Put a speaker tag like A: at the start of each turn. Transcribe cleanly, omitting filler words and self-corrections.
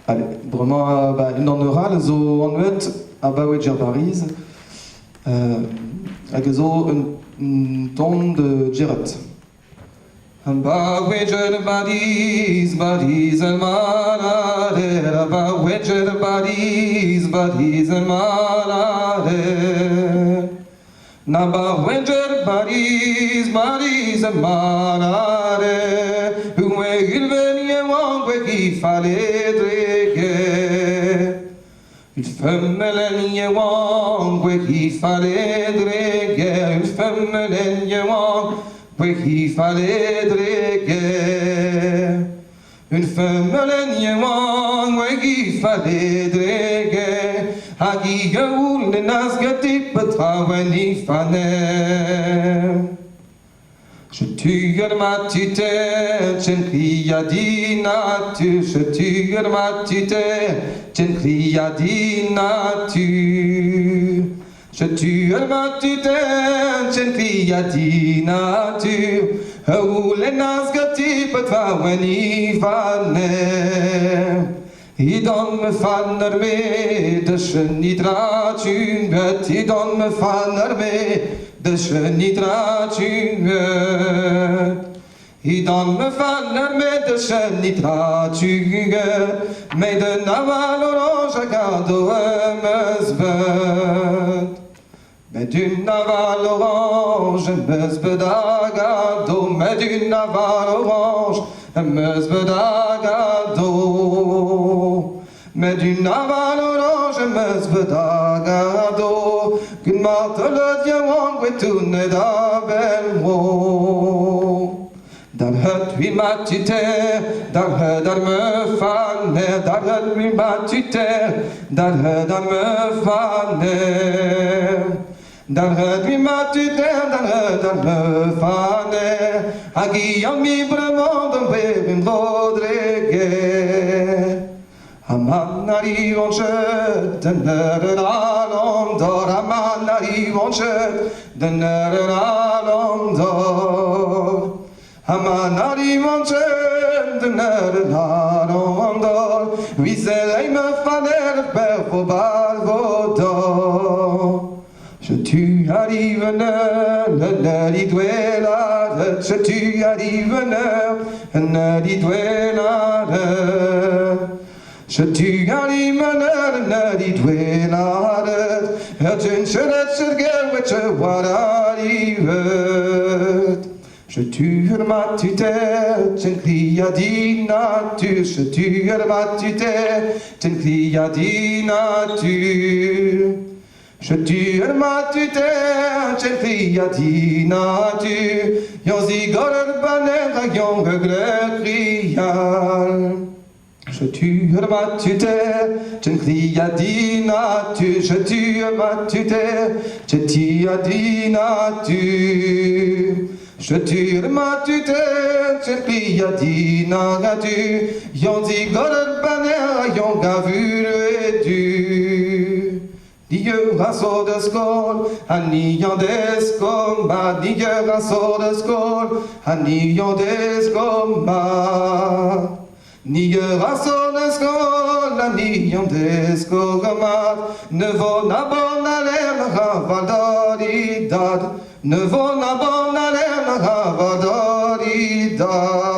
A: Allez, vraiment, une en oral, zo annuet, a baouedjer Paris, hag zo un ton de Gerrit. Baouedjer Paris, Paris el malade, baouedjer Paris, Paris el malade. Na baouedjer Paris, Paris el malade, uwe il venie wangwe qui fallait une femme l'aigne wangwe qui fallait dréguer, une femme l'aigne wangwe qui fallait dréguer, une femme l'aigne wangwe qui fallait dréguer, à qui gaoul ne nasgati petrawani fanem. Je tue ma tutelle, je ne crie à dinatu, je tue ma tutelle, je ne crie à dinatu. Je tue ma tutelle, je ne crie à dinatu, où les nasgati petrawani vanem. Idan me fanner me de genitra tunget, idan me fanner me de genitra tunget. Idan me fanner me de genitra tunget, me de naval orange gado mesbet. Me du naval orange mesbet agado, me du naval orange mesbet agado. Mais du naval orange mesbet agado, qu'une marthe le diamant guetoune d'abelmo. Dar het wie matite, dar me fanne, dar het wie matite, dar me fanne. Dar het wie matite, dar me fanne, a Guillaume mi vraiment d'un webin Rodriguez. Aman arrive en jeu, de Neralondor, Aman arrive en jeu, de Neralondor. Aman arrive en jeu, de Neralondor, Wiesel me faner per vos balvodor. Je tu arrive ne li duela, je tu arrive ne li duela. Je tu arrive ne li duela, et une cheret sergel which what arrive. Je tue ma tutelle, je ne crie à dinatu, je tue ma tutelle, je ne crie à dinatu. Je tue ma tutelle, je ne crie à dinatu, yon zigor baner, yon regret crial. Je tue ma tutelle, je ne crie à dinatu, je tue ma tutelle, je tue à dinatu. Je tue ma tutelle, je crie à dinatu, yon zigor baner, yon gavure et du. Dieu rasso de skol, anion descomba, Dieu rasso de skol, anion descomba. Dieu rasso de skol, anion descomba, ne vaut na bon aller ravadori dad, ne vaut na bon aller ravadori dad.